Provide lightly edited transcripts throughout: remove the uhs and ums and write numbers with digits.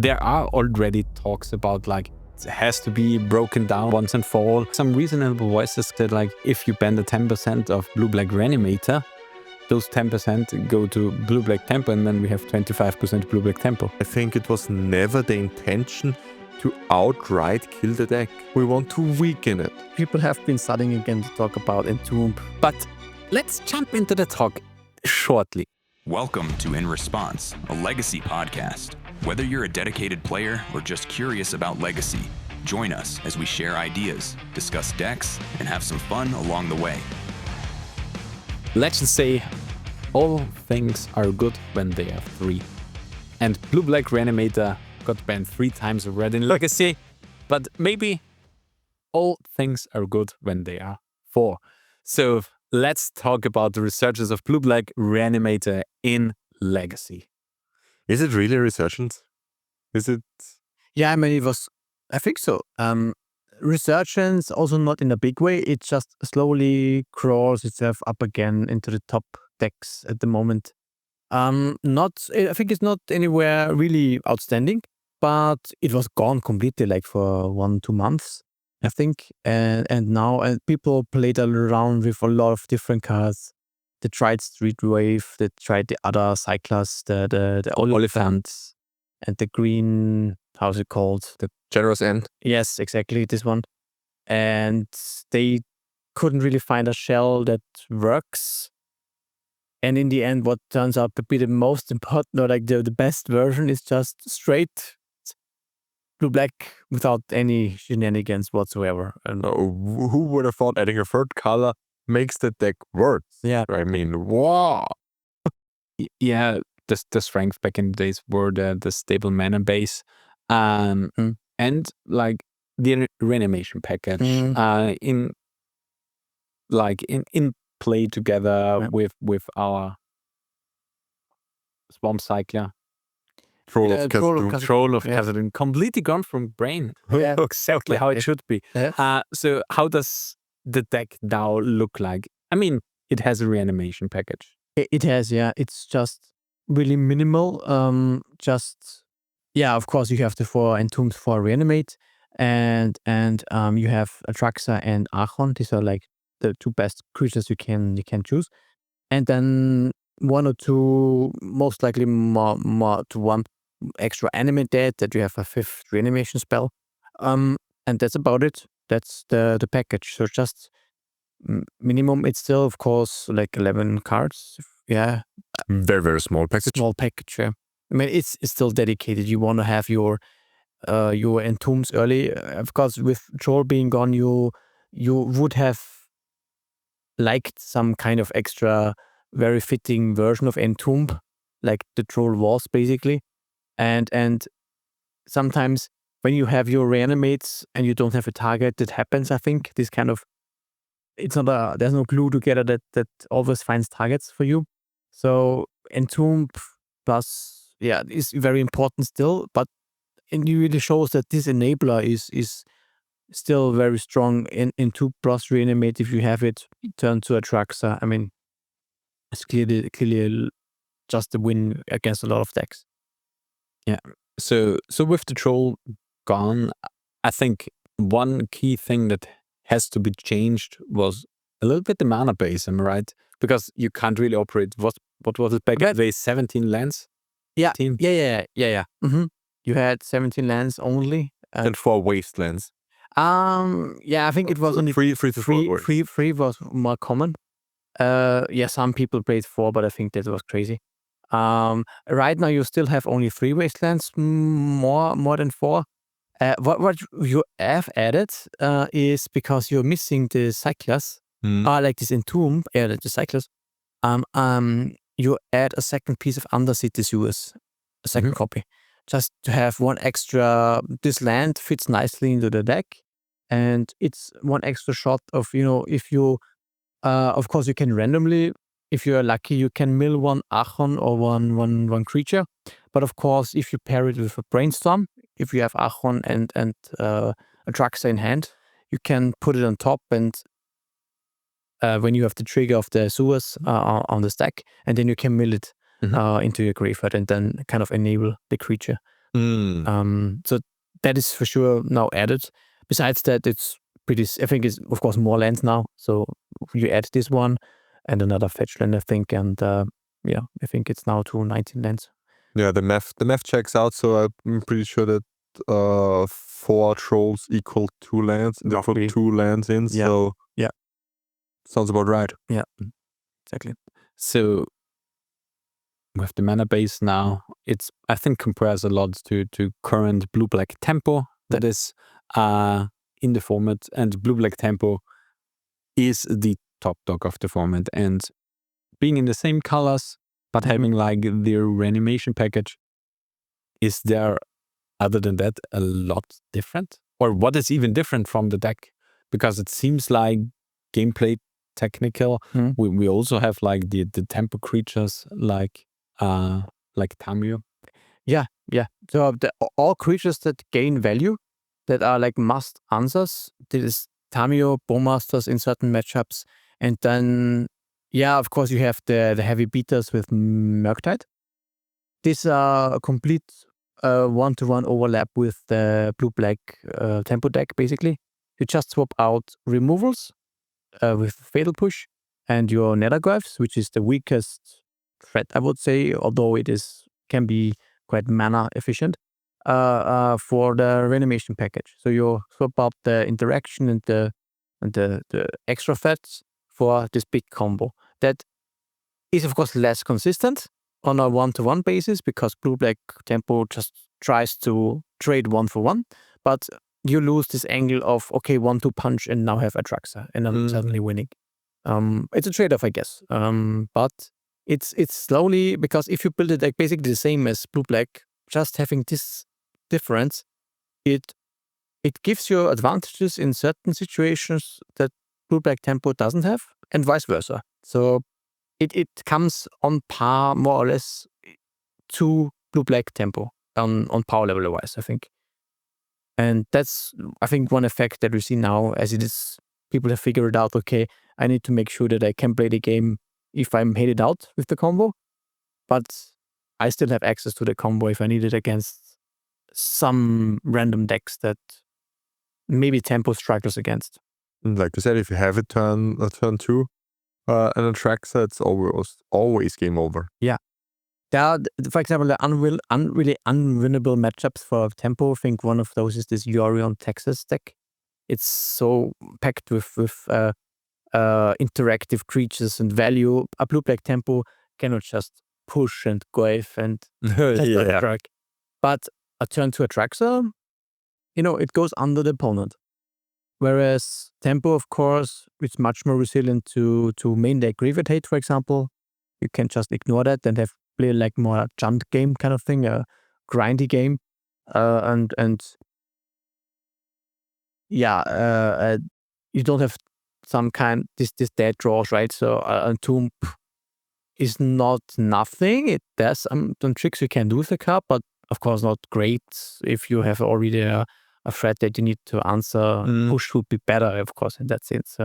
there are already talks about like it has to be broken down once and for all. Some reasonable voices said like if you ban the 10% of Blue-Black Reanimator, those 10% go to Blue-Black Tempo, and then we have 25% Blue-Black Tempo. I think it was never the intention to outright kill the deck. We want to weaken it. People have been starting again to talk about Entomb. But let's jump into the talk shortly. Welcome to In Response, a Legacy podcast. Whether you're a dedicated player or just curious about Legacy, join us as we share ideas, discuss decks, and have some fun along the way. Legends say all things are good when they are free. And Blue-Black Reanimator got banned 3 times already in Legacy, but maybe all things are good when they are 4. So let's talk about the resurgence of Blue-Black Reanimator in Legacy. Is it really a resurgence? Is it? Yeah, I mean, I think so. Resurgence, also not in a big way. It just slowly crawls itself up again into the top decks at the moment. I think it's not anywhere really outstanding, but it was gone completely like for 1-2 months, I think. And now people played around with a lot of different cards. They tried Street Wave, they tried the other cyclers, the Oliphant, and the green, how's it called? The Generous End. Yes, exactly, this one. And they couldn't really find a shell that works. And in the end, what turns out to be the most important, or like the best version, is just straight Blue-Black without any shenanigans whatsoever. And Who would have thought adding a third color makes the deck worse? Yeah. I mean, wow. Yeah, the strength back in the days were the stable mana base. And like the reanimation package in play together with our Swamp Cycler. Troll of Khazad-dûm, completely gone from brain. Yeah. Exactly how it should be. Yeah. So how does the deck now look like? I mean, it has a reanimation package. It has, yeah. It's just really minimal. Of course, you have the 4 Entombs for Reanimate, and you have Atraxa and Archon. These are like the 2 best creatures you can choose, and then 1 or 2, most likely more to 1 extra Animate dead that you have a 5th reanimation spell, and that's about it. That's the package. So just minimum. It's still, of course, like 11 cards. Yeah, Very, very small package. small package. Yeah. I mean, it's still dedicated. You want to have your Entombs early. Of course, with Troll being gone, you would have liked some kind of extra, very fitting version of Entomb, like the Troll was basically. And sometimes when you have your reanimates and you don't have a target, that happens. I think this kind of, there's no glue together that always finds targets for you. So Entomb plus, is very important still, but it really shows that this enabler is still very strong in 2 plus reanimate. If you have it, turn to Atraxa. I mean, it's clearly just a win against a lot of decks. Yeah. So with the Troll gone, I think one key thing that has to be changed was a little bit the mana base. Am I right? Because you can't really operate. What was it back then? 17 lands. Yeah. 18? Yeah. You had 17 lands only. And 4 wastelands. I think it was only 3 to 4. 3 was more common. Some people played 4, but I think that was crazy. Right now you still have only 3 wastelands, more than 4. What you have added is, because you're missing the cyclers, like this Entomb, the cyclers. You add a second piece of Undercity Sewers, a second copy, just to have 1 extra. This land fits nicely into the deck, and it's 1 extra shot of, if you, of course, you can randomly, if you're lucky, you can mill 1 Archon or one creature. But of course, if you pair it with a Brainstorm, if you have Archon and Atraxa in hand, you can put it on top, and when you have the trigger of the sewers on the stack, and then you can mill it into your graveyard and then kind of enable the creature. So that is for sure now added. Besides that, it's pretty. I think it's of course more lands now. So you add this one and another fetch land, I think, and I think it's now to 19 lands. Yeah, the math checks out. So I'm pretty sure that 4 trolls equal 2 lands, and they put 2 lands in. Yeah. So Yeah. sounds about right. Yeah, exactly. So with the mana base now, it's I think compares a lot to current blue-black tempo that is in the format, and blue-black tempo is the top dog of the format, and being in the same colors but having like the reanimation package, is there other than that a lot different, or what is even different from the deck? Because it seems like gameplay technical. We also have like the tempo creatures like Tamiyo. Yeah. So all creatures that gain value, that are like must answers, this is Tamiyo, Bowmasters in certain matchups, and then of course you have the heavy beaters with Murktide. These are a complete one-to-one overlap with the blue-black tempo deck. Basically, you just swap out removals with Fatal Push and your Nethergryphs, which is the weakest threat, I would say, although it can be quite mana efficient, for the reanimation package. So you swap out the interaction and the extra threats for this big combo. That is of course less consistent on a one-to-one basis, because blue-black tempo just tries to trade 1-for-1, but you lose this angle of 1-2 punch and now have Atraxa and I'm suddenly winning. It's a trade-off, I guess. But it's slowly, because if you build it like basically the same as blue-black, just having this difference, it gives you advantages in certain situations that blue-black tempo doesn't have, and vice versa. So it comes on par more or less to blue-black tempo on power level wise, I think. And that's, I think, one effect that we see now, as it is, people have figured out, I need to make sure that I can play the game if I'm hated out with the combo, but I still have access to the combo if I need it against some random decks that maybe tempo struggles against. Like you said, if you have a turn 2, and Atraxa, it's always game over. Yeah. There are, for example, the really unwinnable matchups for tempo. I think one of those is this Yorion Texas deck. It's so packed with interactive creatures and value. A blue-black tempo cannot just push and goif and track. But a turn to Atraxa, it goes under the opponent. Whereas tempo, of course, it's much more resilient to main deck Gravitate, for example. You can just ignore that and play like more a junt game kind of thing, a grindy game, you don't have some kind this dead draws, right? So Entomb is not nothing. It does some tricks you can do with the card, but of course not great if you have already a threat that you need to answer. Push would be better, of course, in that sense.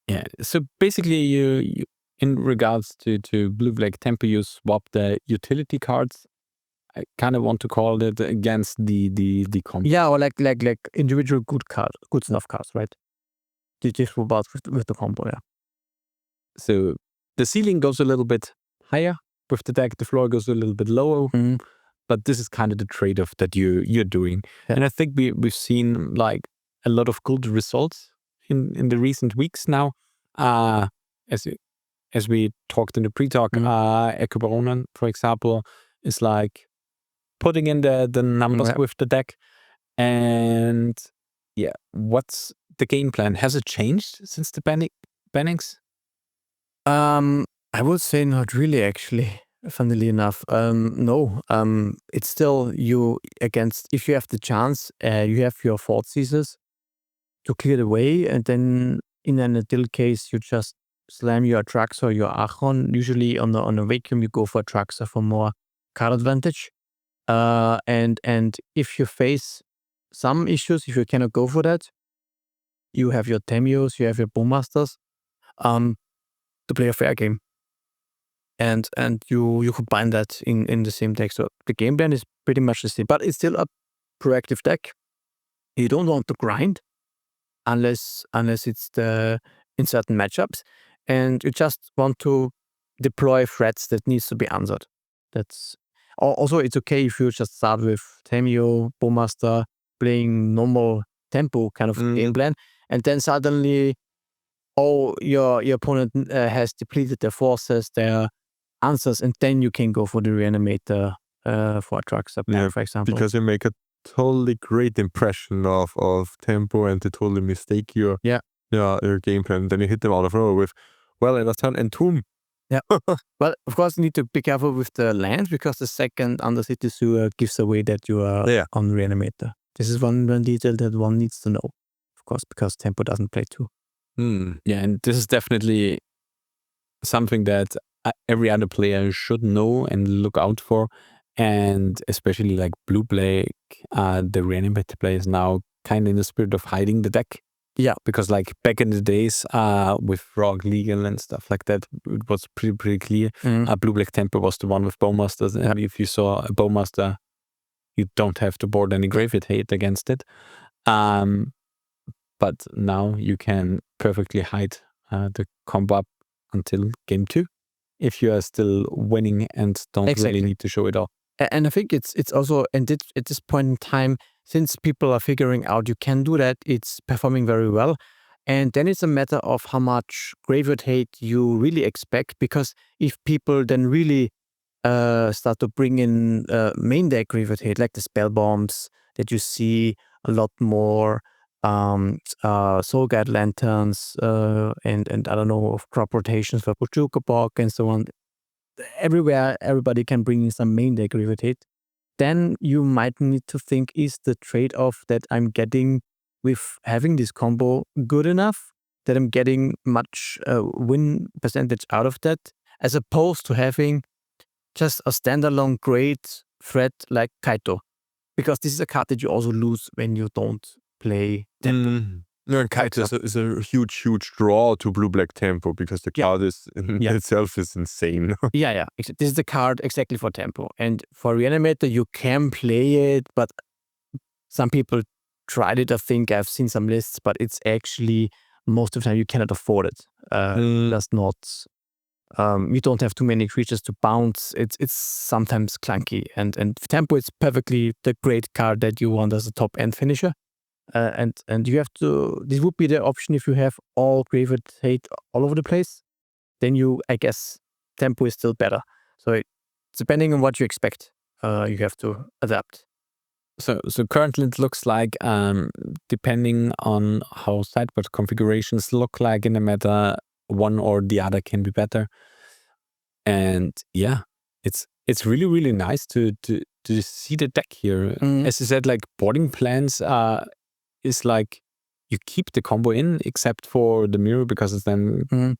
Yeah. So basically, you in regards to blue-black tempo, you swap the utility cards. I kind of want to call it against the combo. Yeah, or like individual good stuff cards, right? You just swap out with the combo, yeah. So the ceiling goes a little bit higher with the deck. The floor goes a little bit lower. But this is kind of the trade-off that you're doing. Yeah. And I think we've seen like a lot of good results in the recent weeks now. As we talked in the pre-talk, Echo Baronen, for example, is like putting in the numbers with the deck. And what's the game plan? Has it changed since the bannings? I would say not really, actually. Funnily enough, no. It's still if you have the chance, you have your Thought Seizers to clear the way, and then in an ideal case, you just slam your Atraxa or your Archon. Usually on a vacuum, you go for Atraxa for more card advantage. And if you face some issues, if you cannot go for that, you have your Tamiyos, you have your Bowmasters, to play a fair game. and you combine that in the same deck. So the game plan is pretty much the same, but it's still a proactive deck. You don't want to grind unless it's in certain matchups, and you just want to deploy threats that needs to be answered. That's also, it's okay if you just start with Tamiyo, Bowmaster, playing normal tempo kind of game plan, and then suddenly your opponent has depleted their forces, their answers, and then you can go for the Reanimator for Atraxa, for example. Because you make a totally great impression of tempo, and they totally mistake your game plan. Then you hit them out of nowhere with, well, in a turn, Entomb. Yeah. Well, of course, you need to be careful with the lands, because the second Undercity Sewer gives away that you are on Reanimator. This is one detail that one needs to know, of course, because tempo doesn't play too. Yeah, and this is definitely something that every other player should know and look out for. And especially like Blue-Black, the Reanimate players now kind of in the spirit of hiding the deck. Yeah. Because like back in the days with Rogue Legal and stuff like that, it was pretty clear. Blue-Black Tempo was the one with Bowmasters. And if you saw a Bowmaster, you don't have to board any Graveyard Hate against it. But now you can perfectly hide the combo up until game 2 if you are still winning and don't really need to show it off. And I think it's also, and at this point in time, since people are figuring out you can do that, it's performing very well. And then it's a matter of how much Graveyard Hate you really expect, because if people then really start to bring in main deck Graveyard Hate, like the Spell Bombs that you see a lot more, Soul Guide Lanterns, and I don't know, of crop rotations for Bojuka Bog and so on. Everywhere, everybody can bring in some main deck Graveyard Hate. Then you might need to think, is the trade-off that I'm getting with having this combo good enough that I'm getting much win percentage out of that, as opposed to having just a standalone great threat like Kaito, because this is a card that you also lose when you don't play Tempo. No, Kaito is a huge draw to Blue-Black Tempo, because the card is in itself is insane. Yeah. This is the card exactly for Tempo. And for Reanimator, you can play it, but some people tried it. I think I've seen some lists, but it's actually, most of the time, you cannot afford it. That's not... you don't have too many creatures to bounce. It's sometimes clunky. And Tempo is perfectly the great card that you want as a top-end finisher. And you have to, this would be the option if you have all Graveyard Hate all over the place. Then I guess, Tempo is still better. So depending on what you expect, you have to adapt. So currently it looks like, depending on how sideboard configurations look like in the meta, one or the other can be better. And yeah, it's really nice to see the deck here. As I said, like boarding plans is like you keep the combo in, except for the mirror, because it's then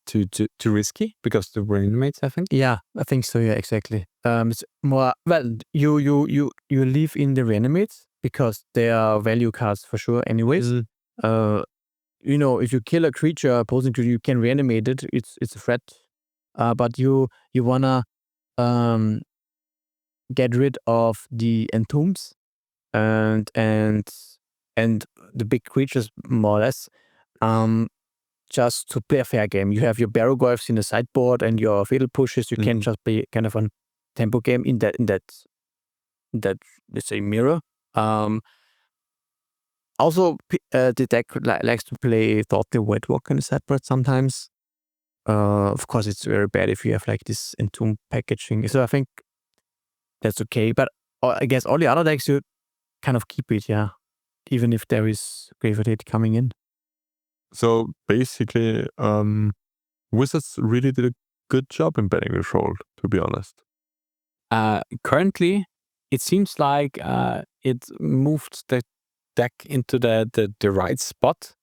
too risky because the Reanimates, I think. Yeah, I think so. Yeah, exactly. It's more, well, you leave in the Reanimates because they are value cards for sure. Anyways, you know, if you kill a creature opposing to you can reanimate it. It's a threat. But you wanna get rid of the Entombs and the big creatures, more or less, just to play a fair game. You have your Barrowglyphs in the sideboard and your Fatal Pushes. You can just play kind of a tempo game in that let's say mirror. Also, the deck likes to play Thoughtly White Walk in the sideboard sometimes. Of course, it's very bad if you have like this Entomb packaging. So I think that's okay. But I guess all the other decks, you kind of keep it, yeah. Even if there is Graveyard Hate coming in. So basically, Wizards really did a good job in banning this role, to be honest. Currently, it seems like it moved the deck into the right spot,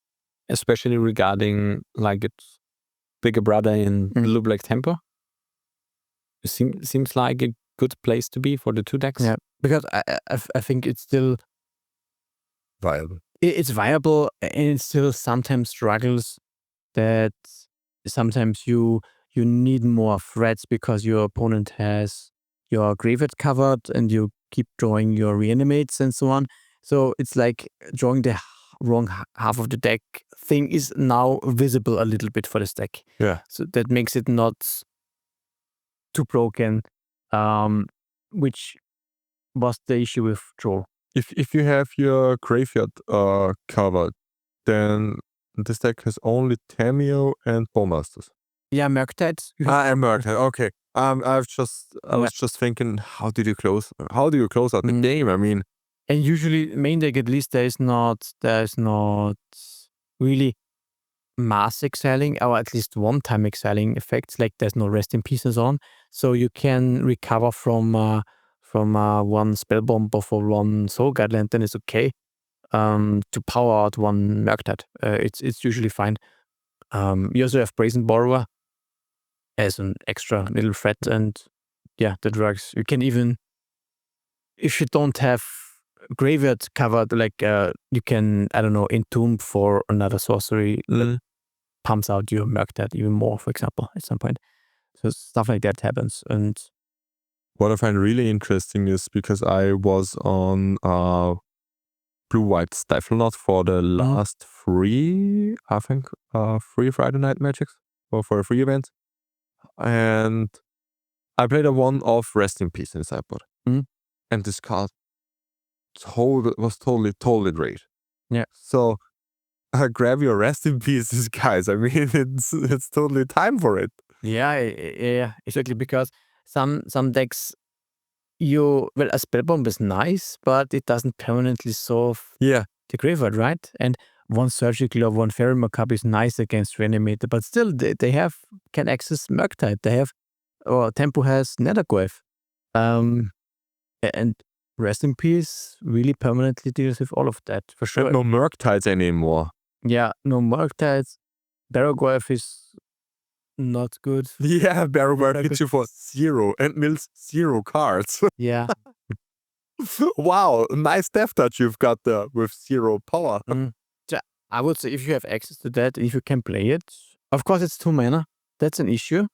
especially regarding like its bigger brother in Blue-Black Tempo. It seems like a good place to be for the two decks. Yeah, because I think it's still Viable. It's viable, and it still sometimes struggles that sometimes you you need more threats because your opponent has your graveyard covered and you keep drawing your reanimates and so on. So it's like drawing the wrong half of the deck thing is now visible a little bit for this deck. Yeah. So that makes it not too broken, which was the issue with draw. If you have your graveyard covered, then this deck has only Tamiyo and Bowmasters. Yeah, Murktide. And Murktide. Okay. I was just thinking, how do you close out the game? I mean, and usually main deck at least there is not really mass exiling, or at least one-time exiling effects. Like there's no rest in pieces on, so you can recover from one spell bomb or for one soul guide lantern is okay. To power out one Murktide, it's usually fine. You also have Brazen Borrower as an extra little threat, and yeah, that works. You can even, if you don't have graveyard covered, like you can, I don't know, Entomb for another sorcery that pumps out your Murktide even more, for example, at some point. So stuff like that happens. And what I find really interesting is because I was on Blue-White Stifle Knot for the last three Friday Night Magics, or for a free event. And I played a one-off Rest in Peace in Sideboard. And this card was totally great. Yeah. So grab your Rest in Pieces, guys. I mean, it's totally time for it. yeah, exactly, because some decks, a spell bomb is nice, but it doesn't permanently solve the graveyard, right? And one surgical or one fairy markup is nice against Reanimator, but still they can access Murktide. They have, or Tempo has Nethergoyf. And Rest in Peace really permanently deals with all of that, for sure. And no Murktides anymore. Yeah, no Murktides. Barrogoyf is not good. Yeah, Barrogoyf hits you for 0 and mills 0 cards. Yeah. Wow, nice death touch you've got there with 0 power. I would say if you have access to that, if you can play it, of course it's 2 mana. That's an issue.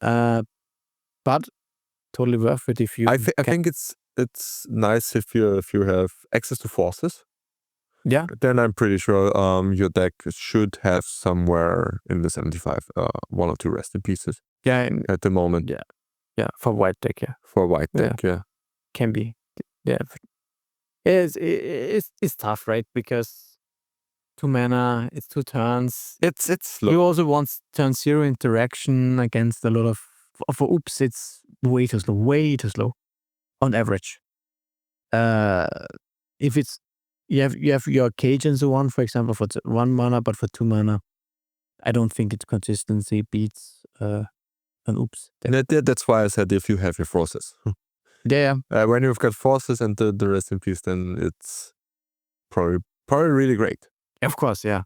But totally worth it if you. I think it's nice if you have access to forces. Yeah. Then I'm pretty sure your deck should have somewhere in the 75 1 or 2 Rest in Pieces. Yeah. At the moment. Yeah. Yeah. For white deck, yeah. For white deck, yeah. Can be. Yeah. It's tough, right? Because 2 mana, it's 2 turns. It's slow. You also want turn 0 interaction against a lot of. For oops, it's way too slow. On average. If it's you have your cage and so on, for example, for 1 mana, but for 2 mana, I don't think its consistency beats an oops. That's why I said if you have your forces. Yeah. When you've got forces and the Rest in Peace, then it's probably really great. Of course, yeah.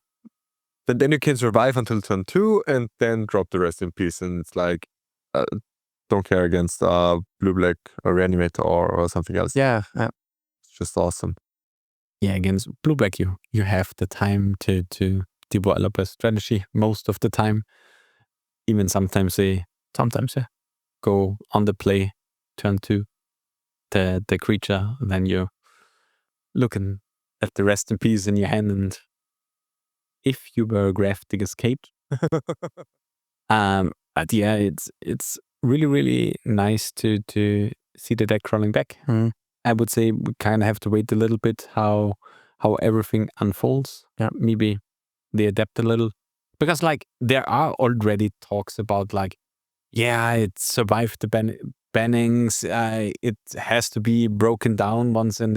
But then you can survive until turn 2 and then drop the Rest in Peace, and it's like don't care against Blue-Black or Reanimator or something else. Yeah. It's just awesome. Yeah, against Blue-Black you have the time to develop a strategy most of the time. Even sometimes they go on the play, turn 2, the creature, and then you're looking at the Rest in Peace in your hand, and if you were Graphic Escape. But yeah, it's really nice to see the deck crawling back. I would say we kind of have to wait a little bit how everything unfolds. Yeah, maybe they adapt a little, because like there are already talks about like, yeah, it survived the bannings. It has to be broken down once and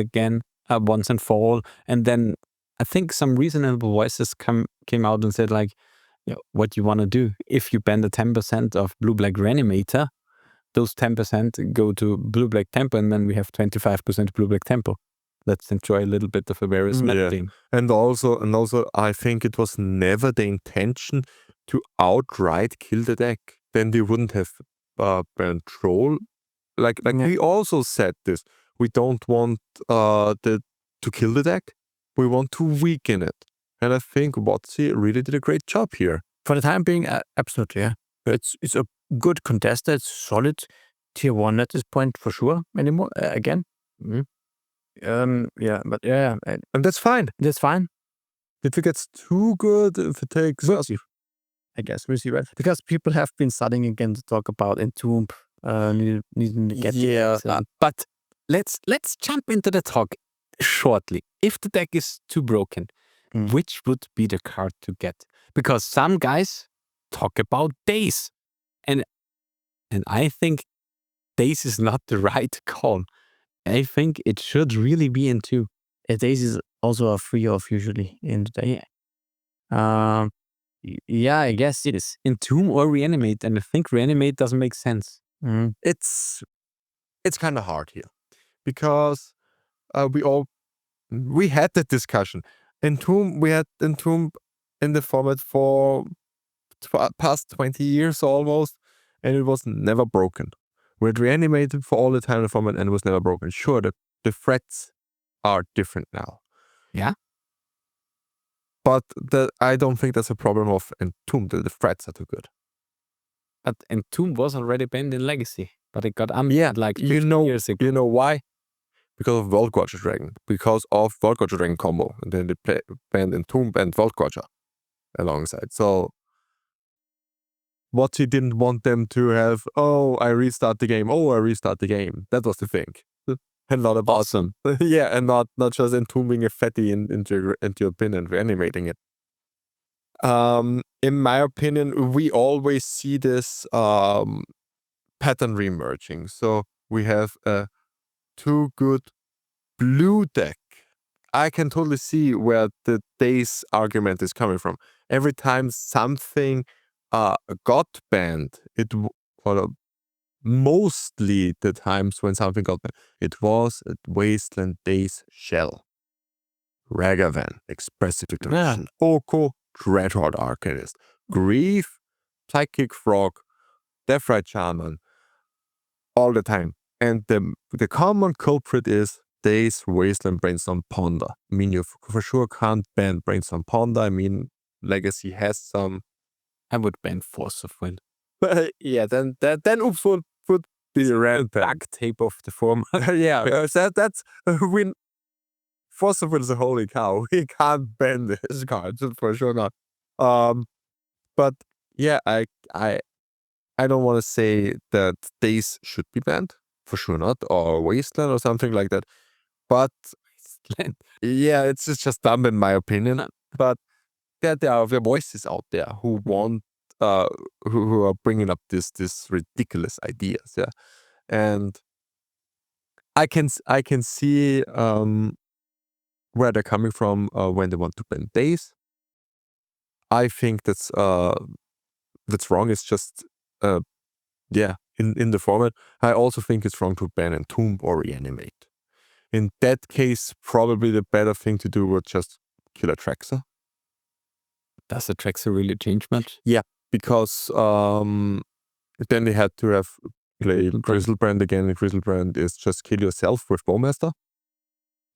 for all. And then I think some reasonable voices came out and said like, what you want to do if you ban the 10% of Blue-Black Reanimator, those 10% go to Blue-Black Tempo, and then we have 25% Blue-Black Tempo. Let's enjoy a little bit of a various meta theme. And also, I think it was never the intention to outright kill the deck. Then they wouldn't have banned Troll. Like we also said this. We don't want to kill the deck. We want to weaken it. And I think Watsy really did a great job here. For the time being, absolutely, yeah. it's a good contester. It's solid tier 1 at this point for sure. Anymore again. Yeah, but yeah, And that's fine. that's fine. If it gets too good, if it takes... We'll see. I guess we'll see, right? Because people have been starting again to talk about Entomb. Needing to get but let's jump into the talk shortly. If the deck is too broken, which would be the card to get? Because some guys talk about Daze, and I think Daze is not the right call. I think it should really be Entomb. Daze is also a free off usually in the day. Yeah, I guess it is. Entomb or Reanimate, and I think Reanimate doesn't make sense. It's kind of hard here because we had that discussion. We had Entomb in the format for past 20 years almost, and it was never broken. We had Reanimated for all the time in the format, and it was never broken. Sure, the threats are different now. Yeah. But I don't think that's a problem of Entomb. The threats are too good. But Entomb was already banned in Legacy, but it got unbanned like 50 years ago. You know why? Because of Vault Gorger Dragon. Because of Vault Gorger Dragon combo. And then they banned Entomb and Vault Gorger alongside. So what he didn't want them to have, I restart the game. That was the thing. And not about Awesome. yeah, and not just entombing a fatty into your pin and reanimating it. In my opinion, we always see this pattern reemerging. So we have a too good blue deck. I can totally see where the Daze argument is coming from. Every time something got banned, mostly the times when something got banned, it was a Wasteland Daze Shell. Ragavan, Expressive Declaration, Oko, Dreadhorde Arcanist, Grief, Psychic Frog, Deathrite Shaman, all the time. And the common culprit is Daze, Wasteland, Brainstorm, Ponder. I mean, you for sure can't ban Brainstorm Ponder. I mean, Legacy has some. I would ban Force of Will. But yeah, then Oops would be the red back tape of the format. Yeah, that's when Force of Will is a holy cow. We can't ban this card for sure not. But yeah, I don't want to say that Daze should be banned, for sure not, or Wasteland or something like that. But yeah, it's just dumb in my opinion. But there are voices out there who want, who are bringing up this ridiculous ideas, yeah, and I can see where they're coming from when they want to ban Daze. I think that's wrong. It's just in the format. I also think it's wrong to ban Entomb or Reanimate. In that case, probably the better thing to do would just kill Atraxa. Does Atraxa really change much? Yeah, because then they had to have play Grizzlebrand again. And Grizzlebrand is just kill yourself with Bowmaster.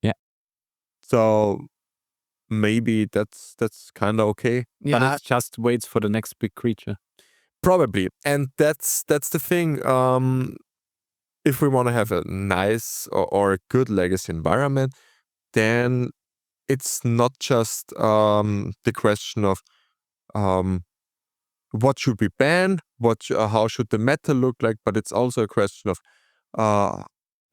Yeah. So maybe that's kind of okay. Yeah, but it just waits for the next big creature. Probably, and that's the thing. If we want to have a nice or a good legacy environment, then it's not just the question of what should we ban, how should the meta look like, but it's also a question of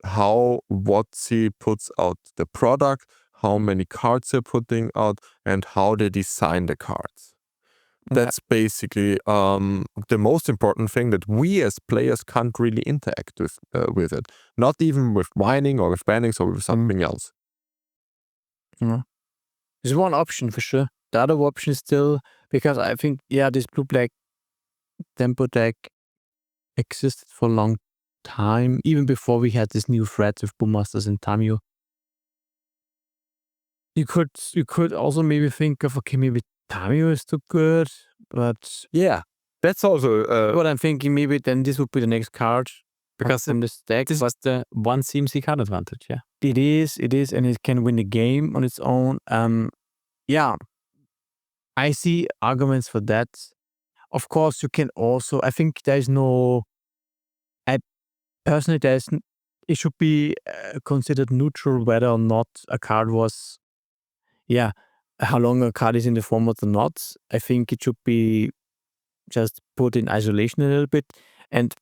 how WotC puts out the product, how many cards they're putting out, and how they design the cards. That's basically the most important thing that we as players can't really interact with it. Not even with mining or with bannings or with something else. Yeah. There's one option for sure. The other option is still, because I think, this blue-black tempo deck existed for a long time, even before we had this new threat with Bowmasters and Tamiyo. You could also maybe think of, okay, maybe Tamiyo is too good, but yeah, that's also what I'm thinking. Maybe then this would be the next card, because in this deck. This was the one CMC card advantage. Yeah, it is, and it can win the game on its own. I see arguments for that. Of course, you can also. I think there's no. I personally, it should be considered neutral whether or not a card was. Yeah, how long a card is in the format or not. I think it should be just put in isolation a little bit. And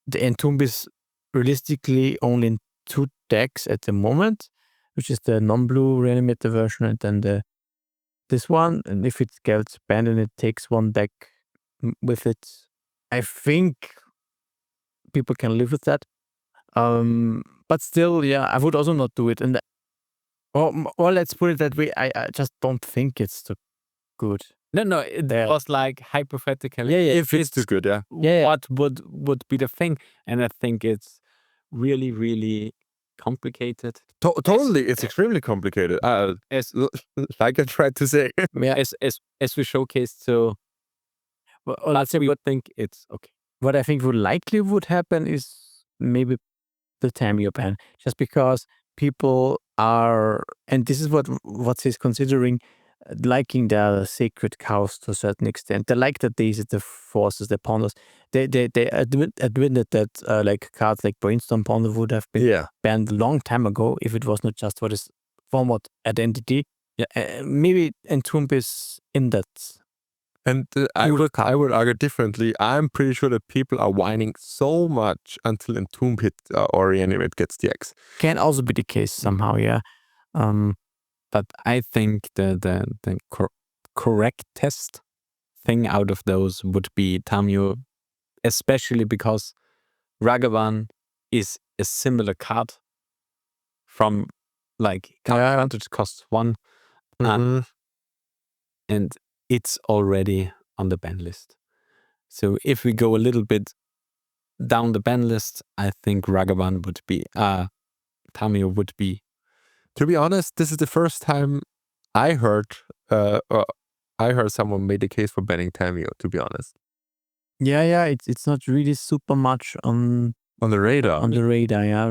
the Entomb is realistically only in 2 decks at the moment, which is the non-blue Reanimator version and then this one. And if it gets banned and it takes 1 deck with it, I think people can live with that. But still, yeah, I would also not do it. And or let's put it that way. I just don't think it's too good. No, it was like hypothetically. Yeah, If it's too good, yeah. What would be the thing? And I think it's really, really complicated. Totally, it's extremely complicated. As Like I tried to say. as we showcased, so let's say we would think it's okay. What I think would happen is maybe the Tamiyo ban, just because people are, and this is what he's considering, liking the sacred cows to a certain extent. They like that these are the forces, the ponders. They admitted that like cards like Brainstorm Ponder would have been banned a long time ago if it was not just for this format identity. Yeah, maybe Entomb is in that. And I would argue differently. I'm pretty sure that people are whining so much until Entomb hit or Reanimate gets the X. Can also be the case somehow, yeah. But I think the correct test thing out of those would be Tamiyo, especially because Ragavan is a similar card from like advantage costs 1. And it's already on the ban list. So if we go a little bit down the ban list, I think Ragavan would be, Tamiyo would be. To be honest, this is the first time I heard someone made a case for banning Tamiyo, to be honest. Yeah, it's not really super much on the radar.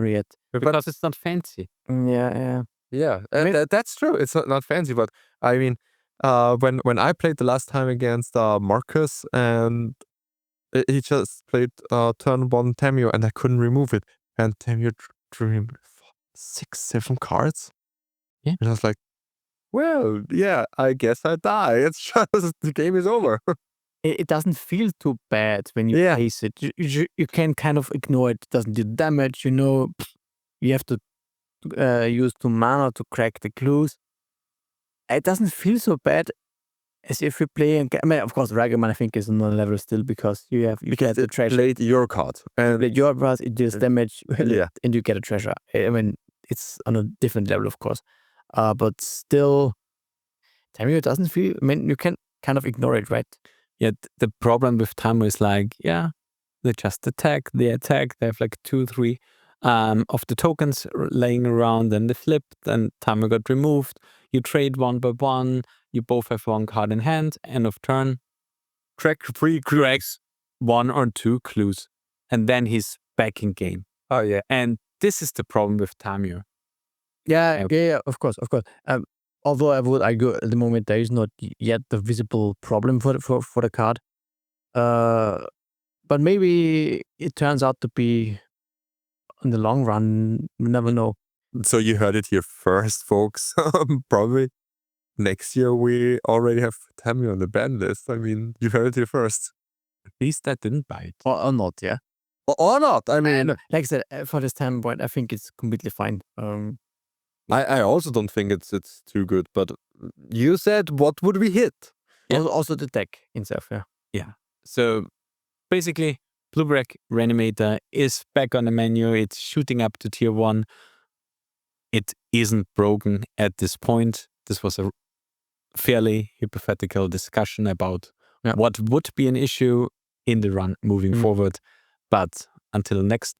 Yet. Because it's not fancy. Yeah. Yeah, that's true. It's not fancy, but I mean, when I played the last time against Marcus, and he just played turn 1 Tamiyo, and I couldn't remove it, and Tamiyo drew him 6-7 cards. Yeah, and I was like, well, yeah, I guess I die. It's just the game is over. It doesn't feel too bad when you face it. You can kind of ignore it. It doesn't do damage. You have to use 2 mana to crack the clues. It doesn't feel so bad as if you play. I mean, of course, Ragavan I think is on another level still because you get the treasure. Played your card and your card, it does damage, and you get a treasure. I mean, it's on a different level, of course, but still, Tamiyo doesn't feel. I mean, you can kind of ignore it, right? Yeah, the problem with Tamiyo is like, they just attack. They have like 2-3 of the tokens laying around, and they flip, and Tamiyo got removed. You trade 1 by 1. You both have 1 card in hand. End of turn. crack 3 cracks 1 or 2 clues, and then he's back in game. Oh yeah, and this is the problem with Tamiyo. Yeah, of course. Although I would argue at the moment there is not yet the visible problem for the card. But maybe it turns out to be in the long run. You never know. So you heard it here first, folks. Probably next year we already have Tamiyo on the ban list. I mean, you heard it here first. At least that didn't bite. Or not, yeah. Or not. I mean, like I said, for this standpoint, I think it's completely fine. I also don't think it's too good. But you said, what would we hit? Yeah. Also the deck itself, Yeah. So basically, Blue-Black Reanimator is back on the menu. It's shooting up to tier 1. It isn't broken at this point. This was a fairly hypothetical discussion about what would be an issue in the run moving forward. But until next